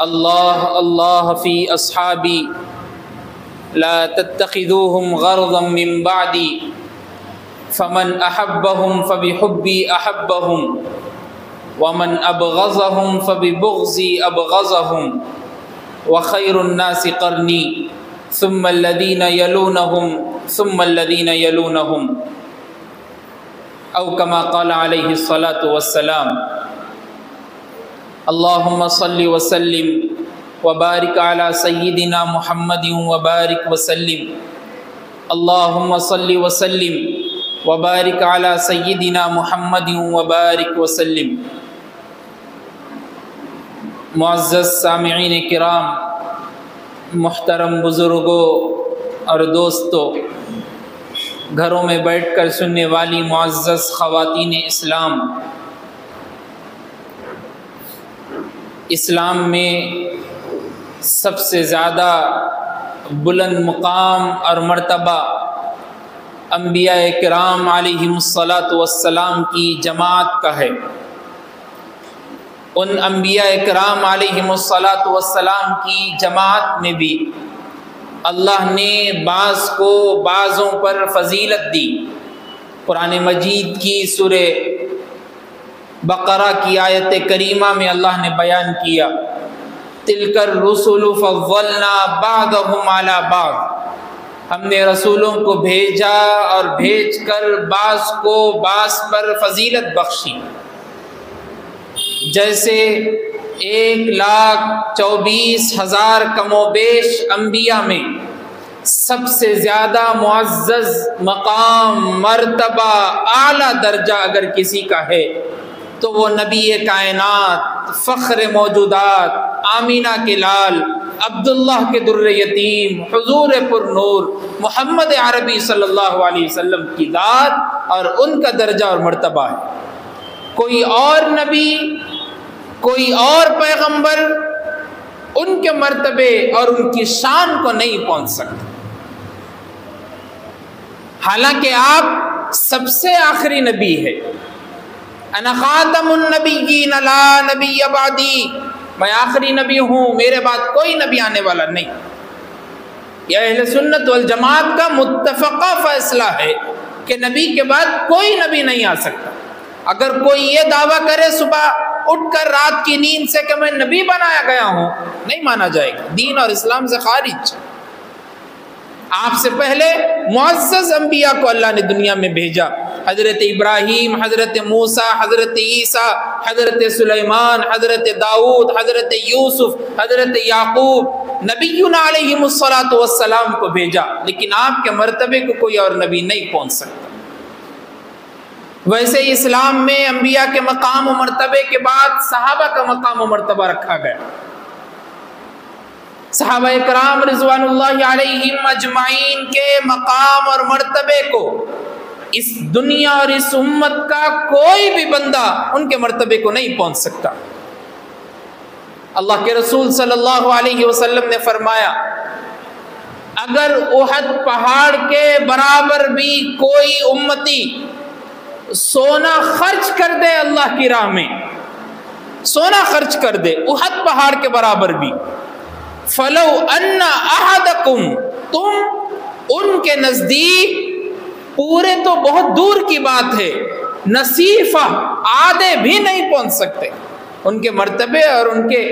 اللہ اللہ فی اصحابی لا تتخذوهم غرضا من بعدی فمن احبهم فبحبی احبهم ومن ابغضهم فببغضی ابغضهم وخیر الناس قرنی ثم الذین یلونهم ثم الذین یلونهم او کما قال علیہ الصلاة والسلام۔ اللہم صلی وسلم وبارک علی سیدنا محمد وبارک وسلم۔ اللہم صلی وسلم وبارک علی سیدنا محمد وبارک وسلم۔ معزز سامعین کرام، محترم بزرگوں اور دوستوں، گھروں میں بیٹھ کر سننے والی معزز خواتین اسلام، اسلام میں سب سے زیادہ بلند مقام اور مرتبہ انبیاء کرام علیہم الصلاۃ والسلام کی جماعت کا ہے۔ ان انبیاء کرام علیہم الصلاۃ والسلام کی جماعت میں بھی اللہ نے بعض کو بعضوں پر فضیلت دی۔ قرآن مجید کی سورہ بقرہ کی آیت کریمہ میں اللہ نے بیان کیا، تِلْكَ الرُّسُلُ فَضَّلْنَا بَعْضَهُمْ عَلَى بَعْضٍ، ہم نے رسولوں کو بھیجا اور بھیج کر بعض کو بعض پر فضیلت بخشی۔ جیسے 1,24,000 کم و بیش انبیاء میں سب سے زیادہ معزز مقام، مرتبہ، اعلیٰ درجہ اگر کسی کا ہے تو وہ نبی کائنات، فخر موجودات، آمینہ کے لال، عبداللہ کے در یتیم، حضور پر نور محمد عربی صلی اللہ علیہ وسلم کی ذات اور ان کا درجہ اور مرتبہ ہے۔ کوئی اور نبی، کوئی اور پیغمبر ان کے مرتبے اور ان کی شان کو نہیں پہنچ سکتا، حالانکہ آپ سب سے آخری نبی ہے۔ انا خاتم النبیین لا نبی بعدی، میں آخری نبی ہوں، میرے بعد کوئی نبی آنے والا نہیں۔ یہ اہل سنت والجماعت کا متفقہ فیصلہ ہے کہ نبی کے بعد کوئی نبی نہیں آ سکتا۔ اگر کوئی یہ دعویٰ کرے صبح اٹھ کر رات کی نیند سے کہ میں نبی بنایا گیا ہوں، نہیں مانا جائے گا، دین اور اسلام سے خارج۔ آپ سے پہلے معزز انبیاء کو اللہ نے دنیا میں بھیجا، حضرت ابراہیم، حضرت موسیٰ، حضرت عیسیٰ، حضرت سلیمان، حضرت داؤد، حضرت یوسف، حضرت یعقوب، نبینا علیہم الصلاۃ والسلام کو بھیجا، لیکن آپ کے مرتبے کو کوئی اور نبی نہیں پہنچ سکتا۔ ویسے اسلام میں انبیاء کے مقام و مرتبے کے بعد صحابہ کا مقام و مرتبہ رکھا گیا۔ صحابہ کرام رضوان اللہ علیہم اجمعین کے مقام اور مرتبے کو اس دنیا اور اس امت کا کوئی بھی بندہ ان کے مرتبے کو نہیں پہنچ سکتا۔ اللہ کے رسول صلی اللہ علیہ وسلم نے فرمایا، اگر احد پہاڑ کے برابر بھی کوئی امتی سونا خرچ کر دے اللہ کی راہ میں، سونا خرچ کر دے احد پہاڑ کے برابر بھی، فلو ان احدکم، تم ان کے نزدیک، پورے تو بہت دور کی بات ہے، نصیفہ، آدھے بھی نہیں پہنچ سکتے، ان کے مرتبے اور ان کے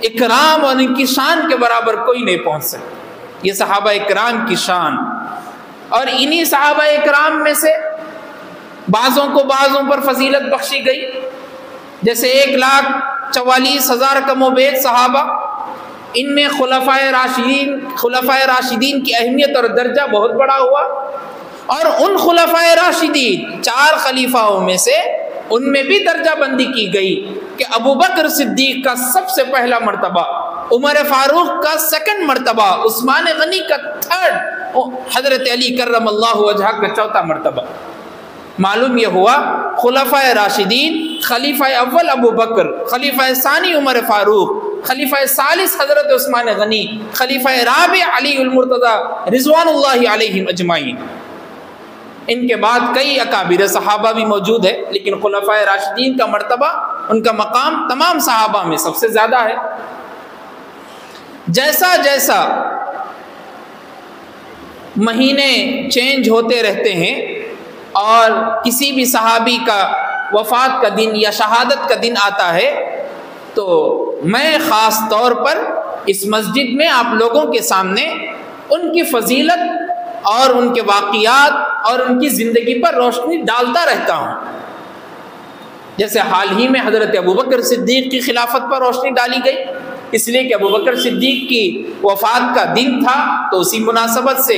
اکرام اور ان کی شان کے برابر کوئی نہیں پہنچ سکتا۔ یہ صحابہ اکرام کی شان، اور انہی صحابہ اکرام میں سے بعضوں کو بعضوں پر فضیلت بخشی گئی، جیسے 1,44,000 کم و بیش صحابہ، ان میں خلفائے راشدین کی اہمیت اور درجہ بہت بڑا ہوا، اور ان خلفائے راشدین 4 خلیفاؤں میں سے ان میں بھی درجہ بندی کی گئی کہ ابو بکر صدیق کا سب سے پہلا مرتبہ، عمر فاروق کا 2nd مرتبہ، عثمان غنی کا 3rd، حضرت علی کرم اللہ وجہہ کا 4تھا مرتبہ۔ معلوم یہ ہوا خلفائے راشدین، خلیفہ اول ابو بکر، خلیفہ ثانی عمر فاروق، خلیفہ ثالث حضرت عثمان غنی، خلیفہ رابع علی المرتضی رضوان اللہ علیہم اجمعین، ان کے بعد کئی اکابر صحابہ بھی موجود ہے، لیکن خلفائے راشدین کا مرتبہ، ان کا مقام تمام صحابہ میں سب سے زیادہ ہے۔ جیسا جیسا مہینے چینج ہوتے رہتے ہیں اور کسی بھی صحابی کا وفات کا دن یا شہادت کا دن آتا ہے، تو میں خاص طور پر اس مسجد میں آپ لوگوں کے سامنے ان کی فضیلت اور ان کے واقعات اور ان کی زندگی پر روشنی ڈالتا رہتا ہوں۔ جیسے حال ہی میں حضرت ابوبکر صدیق کی خلافت پر روشنی ڈالی گئی، اس لیے کہ ابوبکر صدیق کی وفات کا دن تھا تو اسی مناسبت سے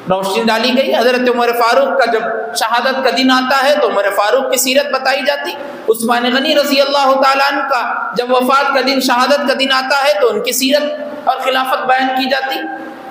روشنی ڈالی گئی۔ حضرت عمر فاروق کا جب شہادت کا دن آتا ہے تو عمر فاروق کی سیرت بتائی جاتی۔ عثمان غنی رضی اللہ تعالیٰ عنہ کا جب وفات کا دن، شہادت کا دن آتا ہے تو ان کی سیرت اور خلافت بیان کی جاتی۔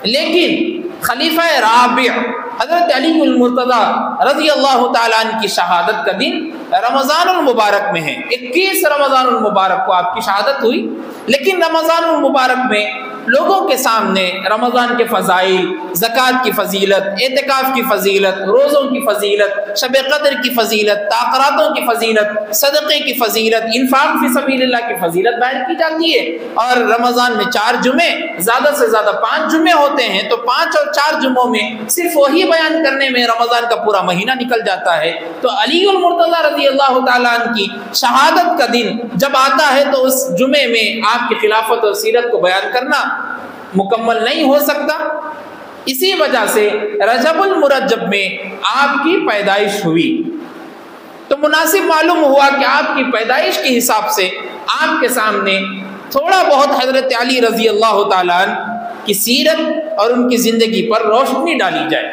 لیکن خلیفہ رابع حضرت علی المرتضیٰ رضی اللہ تعالیٰ عنہ کی شہادت کا دن رمضان المبارک میں ہے۔ 21 رمضان المبارک کو آپ کی شہادت ہوئی، لیکن رمضان المبارک میں لوگوں کے سامنے رمضان کے فضائل، زکوٰۃ کی فضیلت، اعتکاف کی فضیلت، روزوں کی فضیلت، شب قدر کی فضیلت، تاخراتوں کی فضیلت، صدقے کی فضیلت، انفاق فی سبیل اللہ کی فضیلت بیان کی جاتی ہے۔ اور رمضان میں 4 جمعے، زیادہ سے زیادہ 5 جمعے ہوتے ہیں، تو 5 اور 4 جمعوں میں صرف وہی بیان کرنے میں رمضان کا پورا مہینہ نکل جاتا ہے۔ تو علی المرتضیٰ رضی اللہ تعالیٰ عنہ کی شہادت کا دن جب آتا ہے تو اس جمعے میں آپ کی خلافت اور سیرت کو بیان کرنا مکمل نہیں ہو سکتا۔ اسی وجہ سے رجب المرجب میں آپ کی پیدائش ہوئی، تو مناسب معلوم ہوا کہ آپ کی پیدائش کے حساب سے آپ کے سامنے تھوڑا بہت حضرت علی رضی اللہ تعالیٰ عنہ کی سیرت اور ان کی زندگی پر روشنی ڈالی جائے۔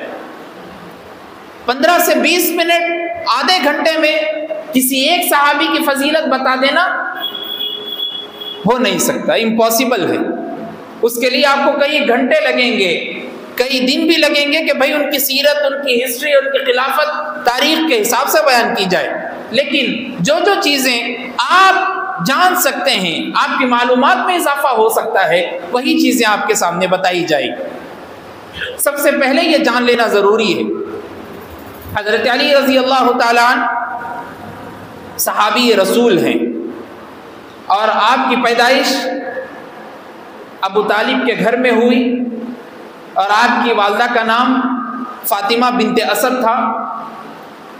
15 سے 20 منٹ، آدھے گھنٹے میں کسی ایک صحابی کی فضیلت بتا دینا ہو نہیں سکتا، امپاسبل ہے۔ اس کے لیے آپ کو کئی گھنٹے لگیں گے، کئی دن بھی لگیں گے کہ بھائی ان کی سیرت، ان کی ہسٹری، ان کی خلافت تاریخ کے حساب سے بیان کی جائے۔ لیکن جو جو چیزیں آپ جان سکتے ہیں، آپ کی معلومات میں اضافہ ہو سکتا ہے، وہی چیزیں آپ کے سامنے بتائی جائیں۔ سب سے پہلے یہ جان لینا ضروری ہے، حضرت علی رضی اللہ تعالیٰ عنہ صحابی رسول ہیں، اور آپ کی پیدائش ابو طالب کے گھر میں ہوئی، اور آپ کی والدہ کا نام فاطمہ بنت اسد تھا،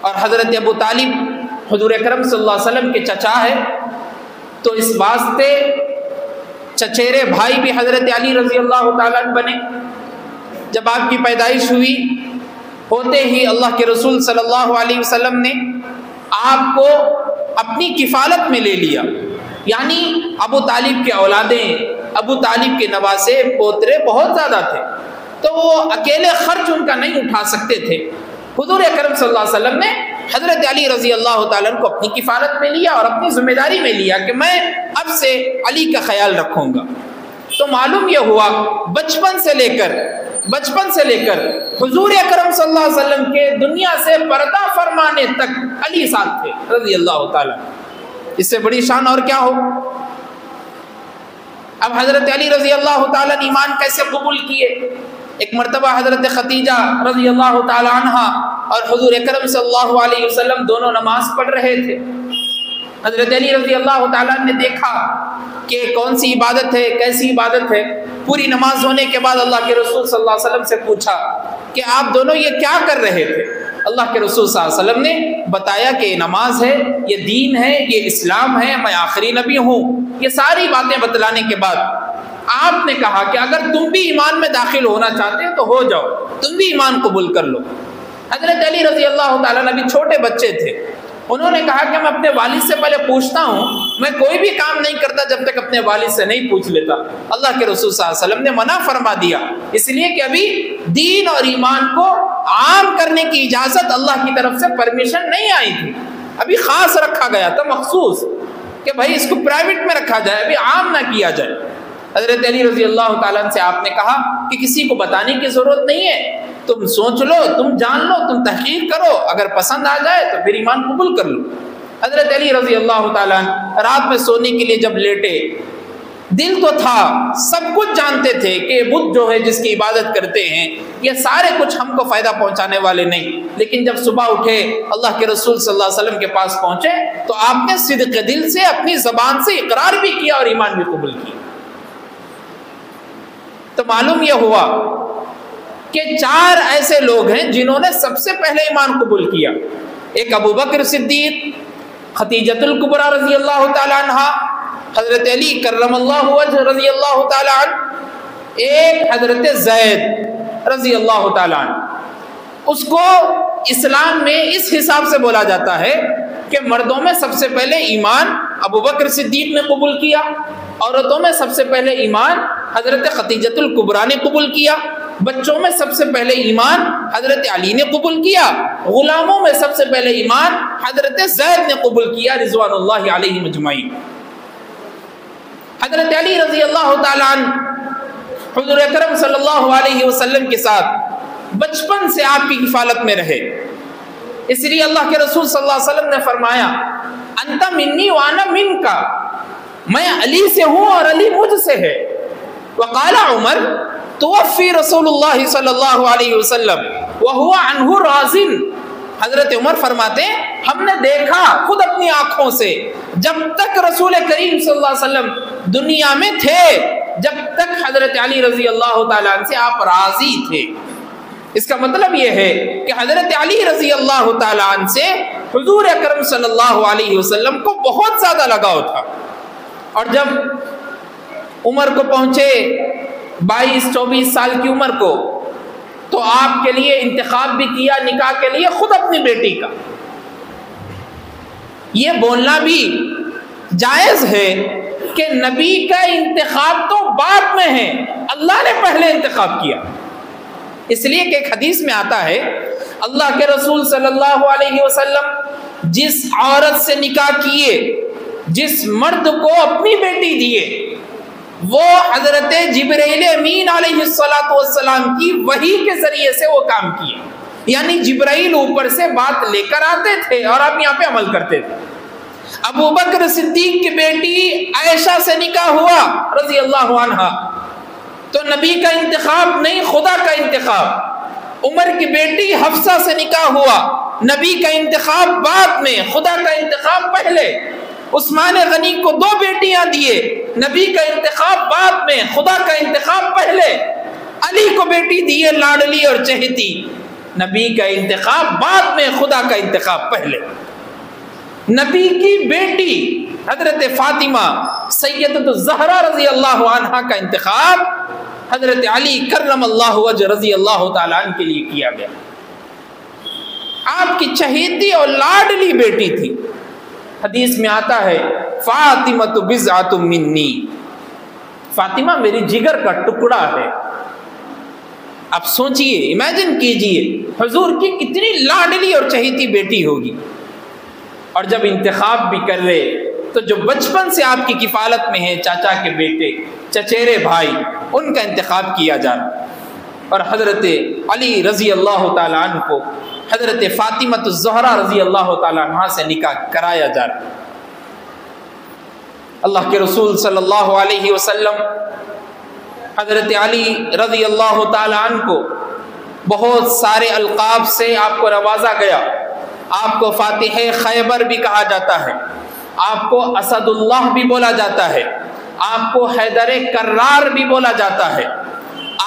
اور حضرت ابو طالب حضور اکرم صلی اللہ علیہ وسلم کے چچا ہے، تو اس واسطے چچیرے بھائی بھی حضرت علی رضی اللہ تعالیٰ عنہ بنے۔ جب آپ کی پیدائش ہوئی، ہوتے ہی اللہ کے رسول صلی اللہ علیہ وسلم نے آپ کو اپنی کفالت میں لے لیا، یعنی ابو طالب کے اولادیں، ابو طالب کے نواسے، پوترے بہت زیادہ تھے، تو وہ اکیلے خرچ ان کا نہیں اٹھا سکتے تھے۔ حضور اکرم صلی اللہ علیہ وسلم نے حضرت علی رضی اللہ تعالیٰ عنہ کو اپنی کفالت میں لیا اور اپنی ذمہ داری میں لیا کہ میں اب سے علی کا خیال رکھوں گا۔ تو معلوم یہ ہوا بچپن سے لے کر حضور اکرم صلی اللہ علیہ وسلم کے دنیا سے پردہ فرمانے تک علی ساتھ تھے رضی اللہ تعالیٰ۔ اس سے بڑی شان اور کیا ہو۔ اب حضرت علی رضی اللہ تعالیٰ نے ایمان کیسے قبول کیے؟ ایک مرتبہ حضرت خدیجہ رضی اللہ تعالیٰ عنہ اور حضور اکرم صلی اللہ علیہ وسلم دونوں نماز پڑھ رہے تھے۔ حضرت علی رضی اللہ تعالیٰ نے دیکھا کہ کون سی عبادت ہے، کیسی عبادت ہے۔ پوری نماز ہونے کے بعد اللہ کے رسول صلی اللہ علیہ وسلم سے پوچھا کہ آپ دونوں یہ کیا کر رہے تھے؟ اللہ کے رسول صلی اللہ علیہ وسلم نے بتایا کہ یہ نماز ہے، یہ دین ہے، یہ اسلام ہے، میں آخری نبی ہوں۔ یہ ساری باتیں بتلانے کے بعد آپ نے کہا کہ اگر تم بھی ایمان میں داخل ہونا چاہتے ہو تو ہو جاؤ، تم بھی ایمان قبول کر لو۔ حضرت علی رضی اللہ تعالیٰ عنہ بھی چھوٹے بچے تھے، انہوں نے کہا کہ میں اپنے والد سے پہلے پوچھتا ہوں، میں کوئی بھی کام نہیں کرتا جب تک اپنے والد سے نہیں پوچھ لیتا۔ اللہ کے رسول صلی اللہ علیہ وسلم نے منع فرما دیا، اس لیے کہ ابھی دین اور ایمان کو عام کرنے کی اجازت اللہ کی طرف سے پرمیشن نہیں آئی تھی، ابھی خاص رکھا گیا تھا، مخصوص کہ بھائی اس کو پرائیویٹ میں رکھا جائے، ابھی عام نہ کیا جائے۔ حضرت علی رضی اللہ تعالیٰ عنہ سے آپ نے کہا کہ کسی کو بتانے کی ضرورت نہیں ہے، تم سوچ لو، تم جان لو، تم تحقیق کرو، اگر پسند آ جائے تو پھر ایمان قبول کر لو۔ حضرت علی رضی اللہ تعالیٰ عنہ رات میں سونے کے لیے جب لیٹے دل تو تھا، سب کچھ جانتے تھے کہ بت جو ہے جس کی عبادت کرتے ہیں یہ سارے کچھ ہم کو فائدہ پہنچانے والے نہیں، لیکن جب صبح اٹھے اللہ کے رسول صلی اللہ علیہ وسلم کے پاس پہنچے تو آپ نے صدق دل سے اپنی زبان سے اقرار بھی کیا اور ایمان بھی قبول کیا۔ تو معلوم یہ ہوا کہ 4 ایسے لوگ ہیں جنہوں نے سب سے پہلے ایمان قبول کیا۔ ایک ابو بکر صدیق، خدیجۃ الکبریٰ رضی اللہ تعالیٰ عنہ، حضرت علی کرم اللہ وجہ رضی اللہ تعالیٰ عنہ، ایک حضرت زید رضی اللہ تعالیٰ عنہ۔ اس کو اسلام میں اس حساب سے بولا جاتا ہے کہ مردوں میں سب سے پہلے ایمان ابو بکر صدیق نے قبول کیا، عورتوں میں سب سے پہلے ایمان حضرت خدیجۃ الکبریٰ نے قبول کیا، بچوں میں سب سے پہلے ایمان حضرت علی نے قبول کیا، غلاموں میں سب سے پہلے ایمان حضرت زید نے قبول کیا رضوان اللہ علیہم اجمعین۔ حضرت علی رضی اللہ تعالیٰ عنہ حضور اکرم صلی اللہ علیہ وسلم کے ساتھ بچپن سے آپ کی حفاظت میں رہے، اس لیے اللہ کے رسول صلی اللہ علیہ وسلم نے فرمایا انت منی وانا منکا، میں علی سے ہوں اور علی مجھ سے ہے۔ وقال عمر توفی رسول اللہ صلی اللہ علیہ وسلم وہو عنہ راضٍ، حضرت عمر فرماتے ہیں ہم نے دیکھا خود اپنی آنکھوں سے جب تک رسول کریم صلی اللہ علیہ وسلم دنیا میں تھے، جب تک حضرت علی رضی اللہ تعالیٰ عنہ سے آپ راضی تھے۔ اس کا مطلب یہ ہے کہ حضرت علی رضی اللہ تعالیٰ عنہ سے حضور اکرم صلی اللہ علیہ وسلم کو بہت زیادہ لگاؤ تھا، اور جب عمر کو پہنچے 22-24 سال کی عمر کو تو آپ کے لیے انتخاب بھی کیا نکاح کے لیے خود اپنی بیٹی کا۔ یہ بولنا بھی جائز ہے کہ نبی کا انتخاب تو بعد میں ہے، اللہ نے پہلے انتخاب کیا، اس لیے کہ ایک حدیث میں آتا ہے اللہ کے رسول صلی اللہ علیہ وسلم جس عورت سے نکاح کیے، جس مرد کو اپنی بیٹی دیے، وہ حضرت جبرائیل امین علیہ السلام کی وحی کے ذریعے سے وہ کام کیے، یعنی جبرائیل اوپر سے بات لے کر آتے تھے اور آپ یہاں پہ عمل کرتے تھے۔ ابو بکر صدیق کی بیٹی عائشہ سے نکاح ہوا رضی اللہ عنہا، تو نبی کا انتخاب نہیں، خدا کا انتخاب۔ عمر کی بیٹی حفصہ سے نکاح ہوا، نبی کا انتخاب بعد میں، خدا کا انتخاب پہلے۔ عثمان غنی کو 2 بیٹیاں دیے، نبی کا انتخاب بعد میں، خدا کا انتخاب پہلے۔ علی کو بیٹی دیے لاڈلی اور چہیتی، نبی کا انتخاب بعد میں، خدا کا انتخاب پہلے۔ نبی کی بیٹی حضرت فاطمہ سیدۃ الزہرا رضی اللہ عنہا کا انتخاب حضرت علی کرم اللہ وجہ رضی اللہ تعالیٰ عنہ کے لیے کیا گیا۔ آپ کی چہیتی اور لاڈلی بیٹی تھی، حدیث میں آتا ہے فاطمہ بضعۃ منی، فاطمہ میری جگر کا ٹکڑا ہے۔ آپ سوچئے، امیجن کیجئے حضور کی کتنی لاڈلی اور چہیتی بیٹی ہوگی، اور جب انتخاب بھی کر رہے تو جو بچپن سے آپ کی کفالت میں ہیں چاچا کے بیٹے، چچیرے بھائی، ان کا انتخاب کیا جا رہا، اور حضرت علی رضی اللہ تعالیٰ عنہ کو حضرت فاطمہ الزہرا رضی اللہ تعالیٰ عنہ سے نکاح کرایا جا رہا۔ اللہ کے رسول صلی اللہ علیہ وسلم حضرت علی رضی اللہ تعالیٰ عنہ کو بہت سارے القاب سے آپ کو نوازا گیا۔ آپ کو فاتح خیبر بھی کہا جاتا ہے، آپ کو اسد اللہ بھی بولا جاتا ہے، آپ کو حیدر کرار بھی بولا جاتا ہے،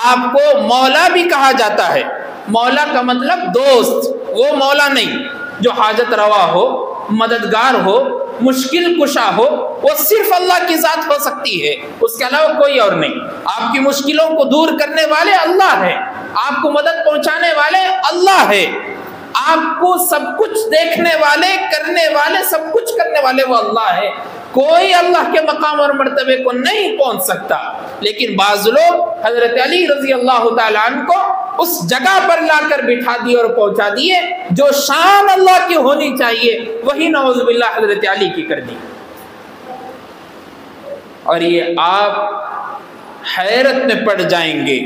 آپ کو مولا بھی کہا جاتا ہے۔ مولا کا مطلب دوست، وہ مولا نہیں جو حاجت روا ہو، مددگار ہو، مشکل کشا ہو، وہ صرف اللہ کی ذات ہو سکتی ہے، اس کے علاوہ کوئی اور نہیں۔ آپ کی مشکلوں کو دور کرنے والے اللہ ہے، آپ کو مدد پہنچانے والے اللہ ہے، آپ کو سب کچھ دیکھنے والے، کرنے والے، سب کچھ کرنے والے وہ اللہ ہے۔ کوئی اللہ کے مقام اور مرتبے کو نہیں پہنچ سکتا، لیکن بعض لوگ حضرت علی رضی اللہ تعالیٰ عنہ کو اس جگہ پر لا کر بٹھا دیے اور پہنچا دیے جو شان اللہ کی ہونی چاہیے، وہی نعوذ باللہ حضرت علی کی کر دی۔ اور یہ آپ حیرت میں پڑ جائیں گے،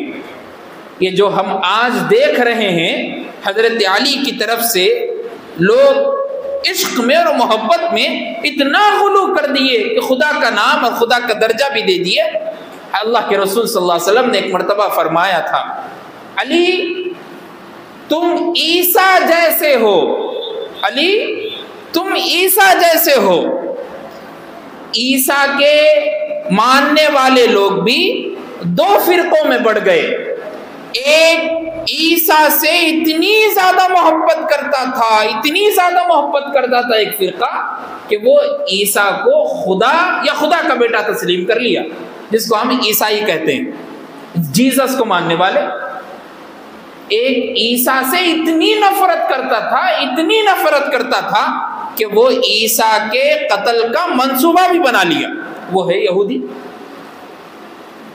یہ جو ہم آج دیکھ رہے ہیں حضرت علی کی طرف سے لوگ عشق میں اور محبت میں اتنا غلو کر دیے کہ خدا کا نام اور خدا کا درجہ بھی دے دیے۔ اللہ کے رسول صلی اللہ علیہ وسلم نے ایک مرتبہ فرمایا تھا، علی تم عیسیٰ جیسے ہو، علی تم عیسیٰ جیسے ہو۔ عیسیٰ کے ماننے والے لوگ بھی دو فرقوں میں بڑھ گئے، ایک عیسیٰ سے اتنی زیادہ محبت کرتا تھا، اتنی زیادہ محبت کرتا تھا ایک فرقہ کہ وہ عیسیٰ کو خدا یا خدا کا بیٹا تسلیم کر لیا، جس کو ہم عیسائی کہتے ہیں، جیزس کو ماننے والے۔ ایک عیسیٰ سے اتنی نفرت کرتا تھا، اتنی نفرت کرتا تھا کہ وہ عیسیٰ کے قتل کا منصوبہ بھی بنا لیا، وہ ہے یہودی۔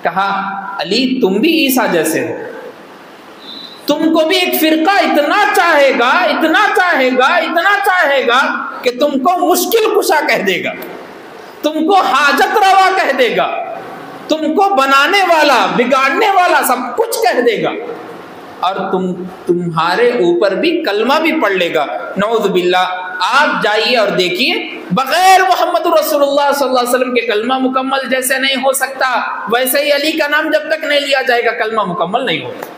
کہا علی تم بھی عیسیٰ جیسے ہو، تم کو بھی ایک فرقہ اتنا چاہے گا، اتنا چاہے گا، اتنا چاہے گا کہ تم کو مشکل کشا کہہ دے گا، تم کو حاجت روا کہہ دے گا، تم کو بنانے والا بگاڑنے والا سب کچھ کہہ دے گا، اور تمہارے اوپر بھی کلمہ بھی پڑھ لے گا، نعوذ باللہ۔ آپ جائیے اور دیکھیے، بغیر محمد رسول اللہ صلی اللہ علیہ وسلم کے کلمہ مکمل جیسے نہیں ہو سکتا، ویسے ہی علی کا نام جب تک نہیں لیا جائے گا کلمہ مکمل نہیں ہوگا۔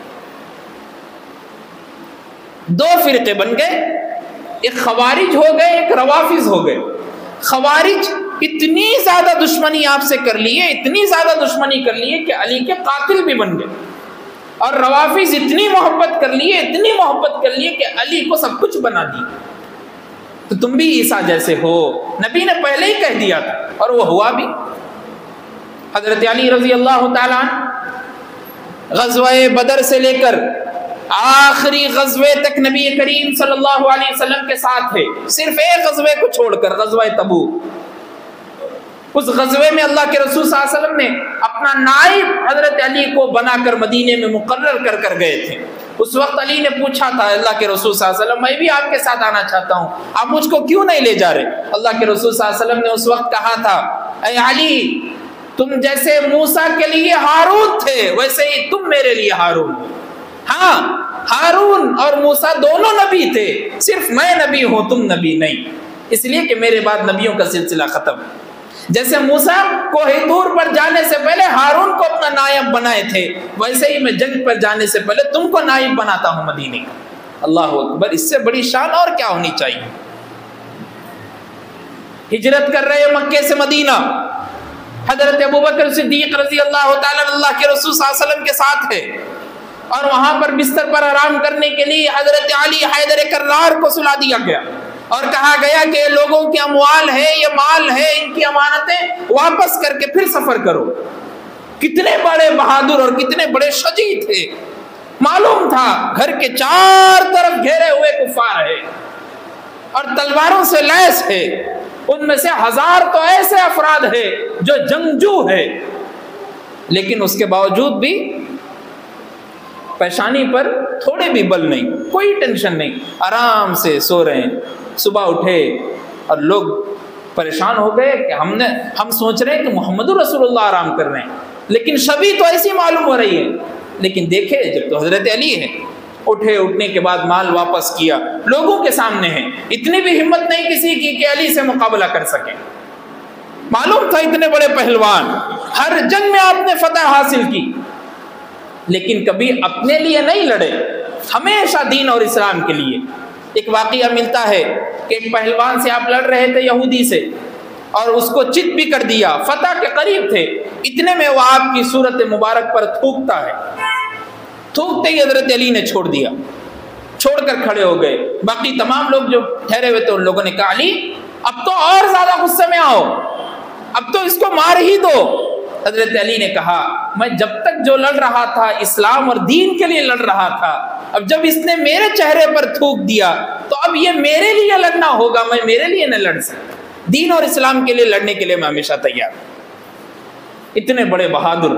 دو فرقے بن گئے، ایک خوارج ہو گئے، ایک روافض ہو گئے۔ خوارج اتنی زیادہ دشمنی آپ سے کر لیے، اتنی زیادہ دشمنی کر لیے کہ علی کے قاتل بھی بن گئے، اور روافض اتنی محبت کر لیے، اتنی محبت کر لیے کہ علی کو سب کچھ بنا دی۔ تو تم بھی عیسیٰ جیسے ہو، نبی نے پہلے ہی کہہ دیا تھا اور وہ ہوا بھی۔ حضرت علی رضی اللہ تعالیٰ عنہ غزوہ بدر سے لے کر آخری غزوے تک نبی کریم صلی اللہ علیہ وسلم کے ساتھ ہے، صرف ایک غزوے کو چھوڑ کر، غزوہ تبوک۔ اس غزوے میں اللہ کے رسول صلی اللہ علیہ وسلم نے اپنا نائب حضرت علی کو بنا کر مدینے میں مقرر کر گئے تھے۔ اس وقت علی نے پوچھا تھا اللہ کے رسول صلی اللہ علیہ وسلم، میں بھی آپ کے ساتھ آنا چاہتا ہوں، آپ مجھ کو کیوں نہیں لے جا رہے؟ اللہ کے رسول صلی اللہ علیہ وسلم نے اس وقت کہا تھا، اے علی تم جیسے موسیٰ کے لیے ہارون تھے ویسے ہی تم میرے لیے ہارون ہو۔ ہاں ہارون اور موسیٰ دونوں نبی تھے، صرف میں نبی ہوں تم نبی نہیں، اس لیے کہ میرے بعد نبیوں کا سلسلہ ختم۔ جیسے موسیٰ کوہ طور پر جانے سے پہلے ہارون کو اپنا نائب بنائے تھے، ویسے ہی میں جنگ پر جانے سے پہلے تم کو نائب بناتا ہوں مدینے کا۔ اللہ اکبر، اس سے بڑی شان اور کیا ہونی چاہیے۔ ہجرت کر رہے مکے سے مدینہ، حضرت ابوبکر صدیق رضی اللہ تعالیٰ اللہ کے رسول صلی اللہ علیہ وسلم کے ساتھ ہے، اور وہاں پر بستر پر آرام کرنے کے لیے حضرت علی حیدر کرار کو سلا دیا گیا اور کہا گیا کہ لوگوں کے اموال ہے، یہ مال ہے، ان کی امانتیں واپس کر کے پھر سفر کرو۔ کتنے بڑے بہادر اور کتنے بڑے شجاع تھے، معلوم تھا گھر کے چار طرف گھیرے ہوئے کفار ہے اور تلواروں سے لیس ہے، ان میں سے 1000 تو ایسے افراد ہے جو جنگجو ہے، لیکن اس کے باوجود بھی پیشانی پر تھوڑے بھی بل نہیں، کوئی ٹینشن نہیں، آرام سے سو رہے ہیں۔ صبح اٹھے اور لوگ پریشان ہو گئے کہ ہم سوچ رہے ہیں کہ محمد رسول اللہ آرام کر رہے ہیں، لیکن شبی تو ایسی معلوم ہو رہی ہے، لیکن دیکھے جب تو حضرت علی ہے۔ اٹھے، اٹھنے کے بعد مال واپس کیا، لوگوں کے سامنے ہے، اتنی بھی ہمت نہیں کسی کی کہ علی سے مقابلہ کر سکے۔ معلوم تھا اتنے بڑے پہلوان، ہر جنگ میں آپ نے فتح حاصل کی، لیکن کبھی اپنے لیے نہیں لڑے، ہمیشہ دین اور اسلام کے لیے۔ ایک واقعہ ملتا ہے کہ ایک پہلوان سے آپ لڑ رہے تھے یہودی سے، اور اس کو چت بھی کر دیا، فتح کے قریب تھے، اتنے میں وہ آپ کی صورت مبارک پر تھوکتا ہے، تھوکتے ہی حضرت علی نے چھوڑ دیا، چھوڑ کر کھڑے ہو گئے۔ باقی تمام لوگ جو ٹھہرے ہوئے تھے ان لوگوں نے کہا علی اب تو اور زیادہ غصے میں آؤ، اب تو اس کو مار ہی دو۔ حضرت علی نے کہا میں جب تک جو لڑ رہا تھا اسلام اور دین کے لیے لڑ رہا تھا، اب جب اس نے میرے چہرے پر تھوک دیا تو اب یہ میرے لیے لڑنا ہوگا، میں میرے لیے نہ لڑ سکتا، دین اور اسلام کے لیے لڑنے کے لیے میں ہمیشہ تیار ہوں۔ اتنے بڑے بہادر،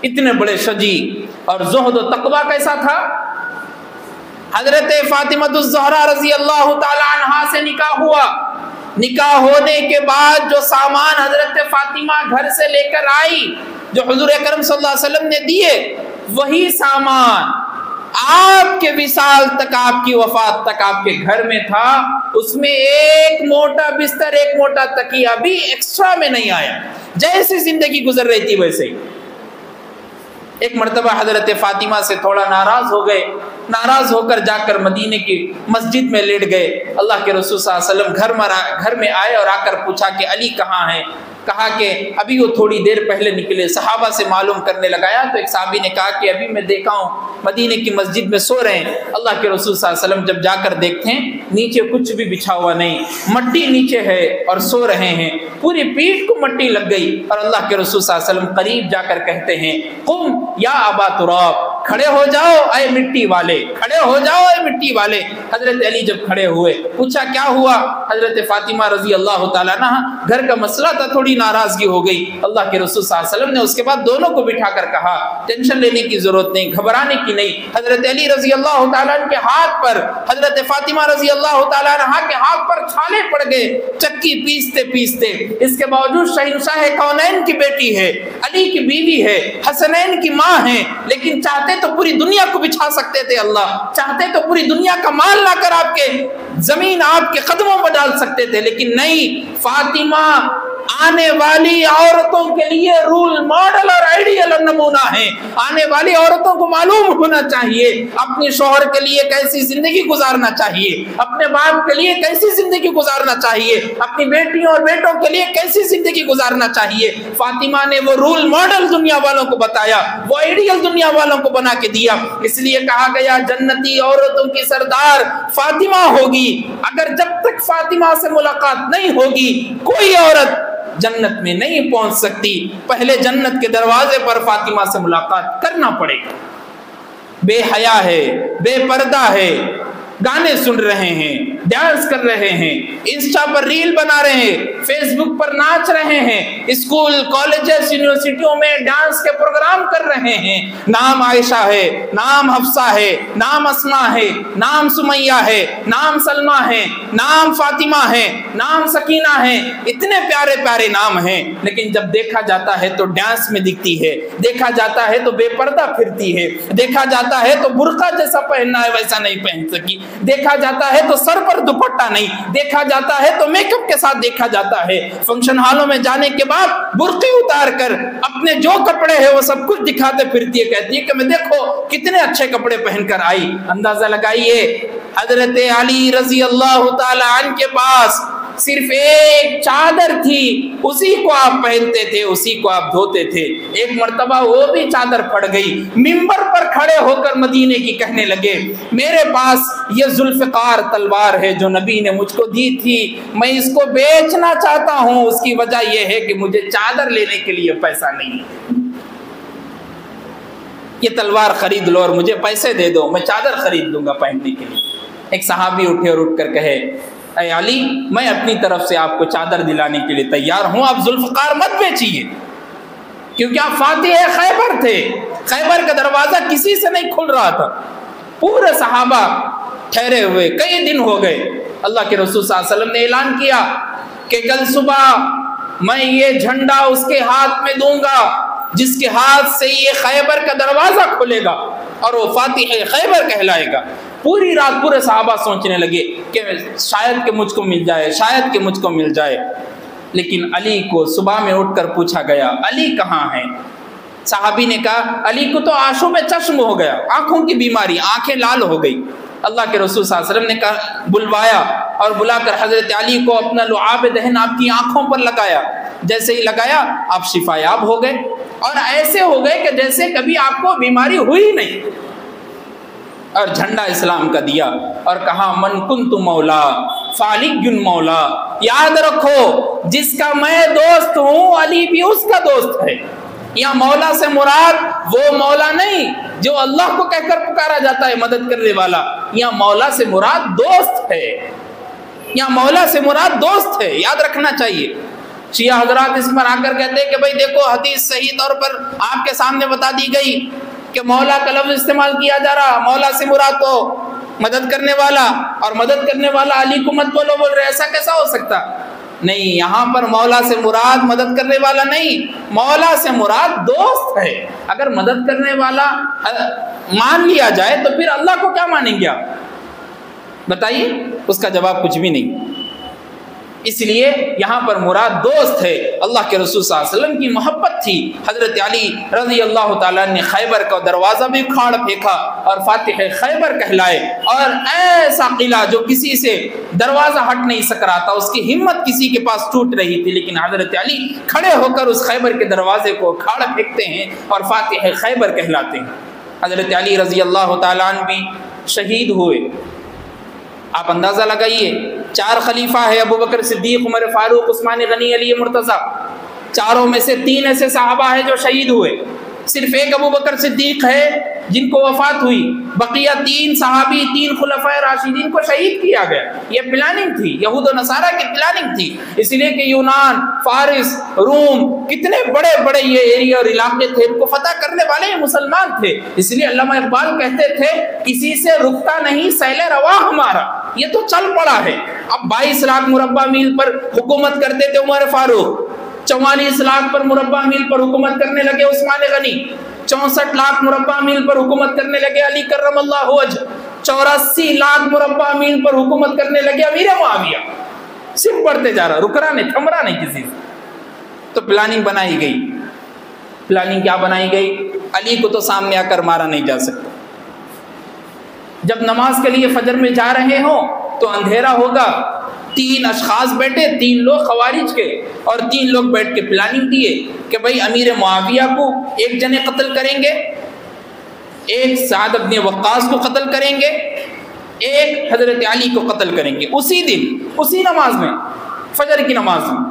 اتنے بڑے شجاع، اور زہد و تقویٰ کیسا تھا۔ حضرت فاطمہ الزہرا رضی اللہ تعالی عنہا سے نکاح ہوا، نکاح ہونے کے بعد جو سامان حضرت فاطمہ گھر سے لے کر آئی، جو حضور اکرم صلی اللہ علیہ وسلم نے دیے، وہی سامان آپ کے وصال تک، آپ کی وفات تک آپ کے گھر میں تھا، اس میں ایک موٹا بستر ایک موٹا تکیہ بھی ایکسٹرا میں نہیں آیا، جیسی زندگی گزر رہی تھی ویسے ہی۔ ایک مرتبہ حضرت فاطمہ سے تھوڑا ناراض ہو گئے، ناراض ہو کر جا کر مدینے کی مسجد میں لیٹ گئے۔ اللہ کے رسول صلی اللہ علیہ وسلم گھر میں آئے اور آ کر پوچھا کہ علی کہاں ہیں؟ کہا کہ ابھی وہ تھوڑی دیر پہلے نکلے۔ صحابہ سے معلوم کرنے لگایا تو ایک صحابی نے کہا کہ ابھی میں دیکھا ہوں مدینے کی مسجد میں سو رہے ہیں۔ اللہ کے رسول صلی اللہ علیہ وسلم جب جا کر دیکھتے ہیں نیچے کچھ بھی بچھا ہوا نہیں، مٹی نیچے ہے اور سو رہے ہیں، پوری پیٹھ کو مٹی لگ گئی۔ اور اللہ کے رسول صلی اللہ علیہ وسلم قریب جا کر کہتے ہیں قم یا ابا تراب، کھڑے ہو جاؤ اے مٹی والے، کھڑے ہو جاؤ اے مٹی والے۔ حضرت علی جب کھڑے ہوئے پوچھا کیا ہوا؟ حضرت فاطمہ رضی اللہ تعالیٰ عنہ گھر کا مسئلہ تھا، تھوڑی ناراضگی ہو گئی۔ اللہ کے رسول صلی اللہ علیہ وسلم نے اس کے بعد دونوں کو بٹھا کر کہا ٹینشن لینے کی ضرورت نہیں، گھبرانے کی نہیں۔ حضرت علی رضی اللہ تعالیٰ عنہ کے ہاتھ پر، حضرت فاطمہ رضی اللہ تعالیٰ عنہ کے ہاتھ پر چھالے پڑ گئے چکی پیستے پیستے۔ اس کے باوجود شہنشاہ کونین کی بیٹی ہے، علی کی بیوی ہے، حسنین کی ماں ہے، لیکن چاہتے تو پوری دنیا کو بچھا سکتے تھے، اللہ چاہتے تو پوری دنیا کا مال لا کر آپ کے زمین آپ کے قدموں پر ڈال سکتے تھے، لیکن نہیں۔ فاطمہ آنے والی عورتوں کے لیے رول ماڈل اور آئیڈیل اور نمونہ ہیں۔ آنے والی عورتوں کو معلوم ہونا چاہیے اپنے شوہر کے لیے کیسی زندگی گزارنا چاہیے، اپنے باپ کے لیے کیسی زندگی گزارنا چاہیے، اپنی بیٹیوں اور بیٹوں کے لیے کیسی زندگی گزارنا چاہیے۔ فاطمہ نے وہ رول ماڈل دنیا والوں کو بتایا، وہ آئیڈیل دنیا والوں کو بنا کے دیا۔ اس لیے کہا گیا جنتی عورتوں کی سردار فاطمہ ہوگی۔ اگر جب تک فاطمہ سے ملاقات نہیں ہوگی کوئی عورت جنت میں نہیں پہنچ سکتی۔ پہلے جنت کے دروازے پر فاطمہ سے ملاقات کرنا پڑے گا۔ بے حیا ہے، بے پردہ ہے، گانے سن رہے ہیں، ڈانس کر رہے ہیں، انسٹا پر ریل بنا رہے ہیں، فیس بک پر ناچ رہے ہیں، اسکول کالجز یونیورسٹیوں میں ڈانس کے پروگرام کر رہے ہیں۔ نام عائشہ ہے، نام حفصہ ہے، نام اسماء ہے، نام سمیہ ہے، نام سلمہ ہے، نام فاطمہ ہے، نام سکینہ ہے، اتنے پیارے پیارے نام ہیں، لیکن جب دیکھا جاتا ہے تو ڈانس میں دکھتی ہے، دیکھا جاتا ہے تو بے پردہ پھرتی ہے، دیکھا جاتا ہے تو برقع جیسا پہننا ہے ویسا نہیں پہن سکی، دیکھا جاتا ہے تو سر پر دوپٹہ نہیں، دیکھا جاتا ہے تو میک اپ کے ساتھ دیکھا جاتا ہے۔ فنکشن ہالوں میں جانے کے بعد برقع اتار کر اپنے جو کپڑے ہیں وہ سب کچھ دکھاتے پھرتی ہے، کہتی ہے کہ میں دیکھو کتنے اچھے کپڑے پہن کر آئی۔ اندازہ لگائیے حضرت علی رضی اللہ تعالی عنہ کے پاس صرف ایک چادر تھی، اسی کو آپ پہنتے تھے، اسی کو آپ دھوتے تھے۔ ایک مرتبہ وہ بھی چادر پھٹ گئی، منبر پر کھڑے ہو کر مدینے کی کہنے لگے میرے پاس یہ ذوالفقار تلوار ہے جو نبی نے مجھ کو دی تھی، میں اس کو بیچنا چاہتا ہوں، اس کی وجہ یہ ہے کہ مجھے چادر لینے کے لیے پیسہ نہیں، یہ تلوار خرید لو اور مجھے پیسے دے دو، میں چادر خرید لوں گا پہننے کے لیے۔ ایک صحابی اٹھے اور اٹھ کر کہے اے علی میں اپنی طرف سے آپ کو چادر دلانے کے لیے تیار ہوں، آپ ذوالفقار مت بیچیے، کیونکہ آپ فاتح خیبر تھے، خیبر کا دروازہ کسی سے نہیں کھل رہا تھا۔ پورے صحابہ ٹھہرے ہوئے کئی دن ہو گئے۔ اللہ کے رسول صلی اللہ علیہ وسلم نے اعلان کیا کہ کل صبح میں یہ جھنڈا اس کے ہاتھ میں دوں گا جس کے ہاتھ سے یہ خیبر کا دروازہ کھلے گا اور وہ فاتح خیبر کہلائے گا۔ پوری رات پورے صحابہ سوچنے لگے کہ شاید کہ مجھ کو مل جائے، شاید کہ مجھ کو مل جائے، لیکن علی کو صبح میں اٹھ کر پوچھا گیا علی کہاں ہیں؟ صحابی نے کہا علی کو تو آنکھوں میں چشم ہو گیا، آنکھوں کی بیماری، آنکھیں لال ہو گئی۔ اللہ کے رسول صلی اللہ علیہ وسلم نے کہا بلوایا اور بلا کر حضرت علی کو اپنا لعاب دہن آپ کی آنکھوں پر لگایا، جیسے ہی لگایا آپ شفا یاب ہو گئے اور ایسے ہو گئے کہ جیسے کبھی آپ کو بیماری ہوئی نہیں، اور جھنڈا اسلام کا دیا اور کہا من کنت مولا فعلی مولا، یاد رکھو جس کا میں دوست ہوں علی بھی اس کا دوست ہے۔ یا مولا سے مراد وہ مولا نہیں جو اللہ کو کہہ کر پکارا جاتا ہے مدد کرنے والا، یا مولا سے مراد دوست ہے، یا مولا سے مراد دوست ہے، یاد رکھنا چاہیے۔ شیعہ حضرات اس پر آ کر کہتے ہیں کہ بھئی دیکھو حدیث صحیح طور پر آپ کے سامنے بتا دی گئی کہ مولا کا لفظ استعمال کیا جا رہا، مولا سے مراد تو مدد کرنے والا، اور مدد کرنے والا علی کو مت بولو بول رہے، ایسا کیسا ہو سکتا؟ نہیں، یہاں پر مولا سے مراد مدد کرنے والا نہیں، مولا سے مراد دوست ہے۔ اگر مدد کرنے والا مان لیا جائے تو پھر اللہ کو کیا مانیں گے آپ؟ بتائیے، اس کا جواب کچھ بھی نہیں۔ اس لیے یہاں پر مراد دوست ہے، اللہ کے رسول صلی اللہ علیہ وسلم کی محبت تھی۔ حضرت علی رضی اللہ تعالیٰ نے خیبر کا دروازہ بھی اکھاڑ پھینکا اور فاتح خیبر کہلائے، اور ایسا قلعہ جو کسی سے دروازہ ہٹ نہیں سک رہا تھا، اس کی ہمت کسی کے پاس ٹوٹ رہی تھی، لیکن حضرت علی کھڑے ہو کر اس خیبر کے دروازے کو اکھاڑ پھینکتے ہیں اور فاتح خیبر کہلاتے ہیں۔ حضرت علی رضی اللہ تعالیٰ عنہ بھی شہید ہوئے۔ آپ اندازہ لگائیے، 4 خلیفہ ہے، ابو بکر صدیق، عمر فاروق، عثمان غنی، علی مرتضیٰ، چاروں میں سے 3 ایسے صحابہ ہیں جو شہید ہوئے۔ صرف ایک ابو بکر صدیق ہے جن کو وفات ہوئی، بقیہ 3 صحابی، 3 خلفائے راشدین کو شہید کیا گیا۔ یہ پلاننگ تھی، یہود و نصارہ کی پلاننگ تھی، اس لیے کہ یونان، فارس، روم، کتنے بڑے بڑے یہ ایریا اور علاقے تھے، ان کو فتح کرنے والے مسلمان تھے۔ اس لیے علامہ اقبال کہتے تھے، کسی سے رکتا نہیں سیل روا ہمارا، یہ تو چل پڑا ہے۔ اب 22 لاکھ مربع میل پر حکومت کرتے تھے عمر فاروق، 44 لاکھ پر مربع میل پر حکومت کرنے لگے عثمان غنی، 64 لاکھ مربع میل پر حکومت کرنے لگے علی کرم اللہ وجہ، 84 لاکھ مربع میل پر حکومت کرنے لگے امیر معاویہ۔ صرف بڑھتے جا رہا، رک رہا نہیں، تھم رہا نہیں کسی سے۔ تو پلاننگ بنائی گئی۔ پلاننگ کیا بنائی گئی؟ علی کو تو سامنے آ کر مارا نہیں جا سکتا۔ جب نماز کے لیے فجر میں جا رہے ہوں تو اندھیرا ہوگا، 3 اشخاص بیٹھے، 3 لوگ خوارج کے اور 3 لوگ بیٹھ کے پلاننگ کیے کہ بھائی امیر معاویہ کو ایک جنے قتل کریں گے، ایک سعد بن وقاص کو قتل کریں گے، ایک حضرت علی کو قتل کریں گے اسی دن، اسی نماز میں، فجر کی نماز میں۔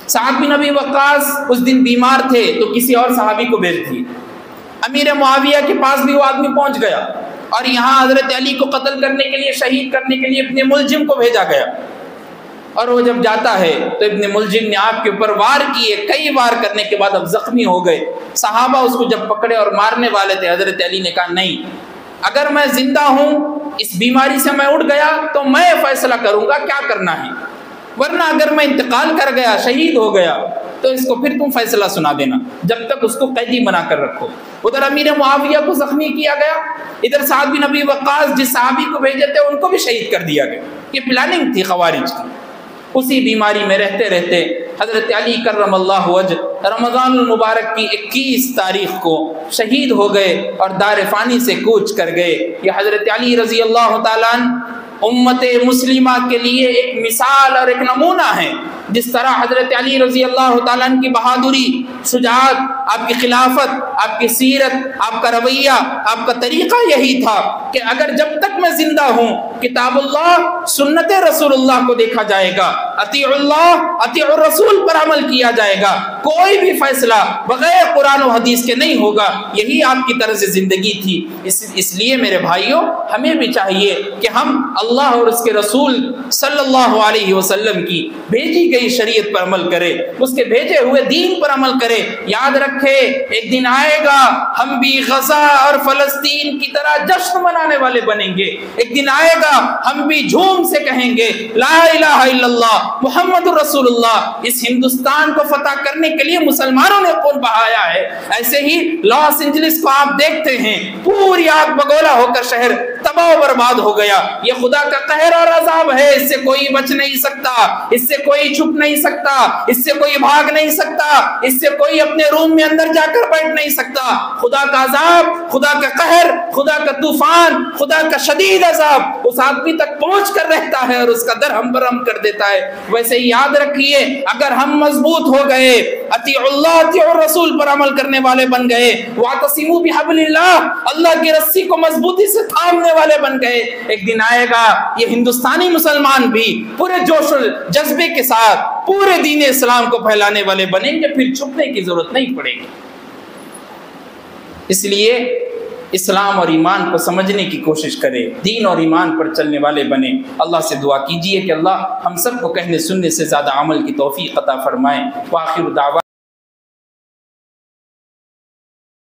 سعد بن ابی وقاص اس دن بیمار تھے تو کسی اور صحابی کو بھیج دیے۔ امیر معاویہ کے پاس بھی وہ آدمی پہنچ گیا اور یہاں حضرت علی کو قتل کرنے کے لیے، شہید کرنے کے لیے اپنے ملزم کو بھیجا گیا، اور وہ جب جاتا ہے تو ابن ملزم نے آپ کے اوپر وار کیے، کئی وار کرنے کے بعد اب زخمی ہو گئے۔ صحابہ اس کو جب پکڑے اور مارنے والے تھے، حضرت علی نے کہا نہیں، اگر میں زندہ ہوں، اس بیماری سے میں اٹھ گیا تو میں فیصلہ کروں گا کیا کرنا ہے، ورنہ اگر میں انتقال کر گیا، شہید ہو گیا، تو اس کو پھر تم فیصلہ سنا دینا، جب تک اس کو قیدی بنا کر رکھو۔ ادھر امیر معاویہ کو زخمی کیا گیا، ادھر سعد بن ابی وقاص جس صحابی کو بھیجے تھے ان کو بھی شہید کر دیا گیا۔ یہ پلاننگ تھی خوارج کی۔ اسی بیماری میں رہتے رہتے حضرت علی کرم اللہ وجہ رمضان المبارک کی 21 تاریخ کو شہید ہو گئے اور دار فانی سے کوچ کر گئے۔ یہ حضرت علی رضی اللہ تعالیٰ عنہ امت مسلمہ کے لیے ایک مثال اور ایک نمونہ ہے۔ جس طرح حضرت علی رضی اللہ تعالیٰ عنہ کی بہادری، شجاعت، آپ کی خلافت، آپ کی سیرت، آپ کا رویہ، آپ کا طریقہ یہی تھا کہ اگر جب تک میں زندہ ہوں، کتاب اللہ، سنت رسول اللہ کو دیکھا جائے گا، اطیع اللہ، اطیع الرسول پر عمل کیا جائے گا، کوئی بھی فیصلہ بغیر قرآن و حدیث کے نہیں ہوگا۔ یہی آپ کی طرز زندگی تھی۔ اس لیے میرے بھائیوں، ہمیں بھی چاہیے کہ ہم اللہ اور اس کے رسول صلی اللہ علیہ وسلم کی بھیجی گئی شریعت پر عمل کرے، اس کے بھیجے ہوئے دین پر عمل کرے۔ یاد رکھے، ایک دن آئے گا ہم بھی غزہ اور فلسطین کی طرح جشن منانے والے بنیں گے۔ ایک دن آئے گا ہم بھی جھوم سے کہیں گے لا الہ الا اللہ محمد رسول اللہ۔ اس ہندوستان کو فتح کرنے کے لیے مسلمانوں نے خون بہایا ہے۔ ایسے ہی لاس اینجلس کو آپ دیکھتے ہیں، پوری آگ بگولا ہو کر شہر تباہ و برباد ہو گیا۔ یہ خدا کا قہر اور عذاب ہے، اس سے کوئی بچ نہیں سکتا، اس سے کوئی چھپ نہیں سکتا، اس سے کوئی بھاگ نہیں سکتا، اس سے کوئی اپنے روم میں اندر جا کر بیٹھ نہیں سکتا۔ خدا کا عذاب، خدا کا قہر، خدا کا طوفان، خدا کا شدید عذاب اس آدمی تک پہنچ کر رہتا ہے اور اس کا در ہم برہم کر دیتا ہے۔ ویسے ہی یاد رکھیے، اگر ہم مضبوط ہو گئے، اطیع اللہ اطیع الرسول پر عمل کرنے والے بن گئے، واعتصموا بحبل اللہ، اللہ کی رسی کو مضبوطی سے تھامنے والے بن گئے، ایک دن آئے گا یہ ہندوستانی مسلمان بھی پورے جوش و جذبے کے ساتھ پورے دین اسلام کو پھیلانے والے بنیں گے، پھر چھپنے کی ضرورت نہیں پڑے گی۔ اس لیے اسلام اور ایمان کو سمجھنے کی کوشش کرے، دین اور ایمان پر چلنے والے بنے۔ اللہ سے دعا کیجئے کہ اللہ ہم سب کو کہنے سننے سے زیادہ عمل کی توفیق عطا فرمائے۔ وآخر دعوانا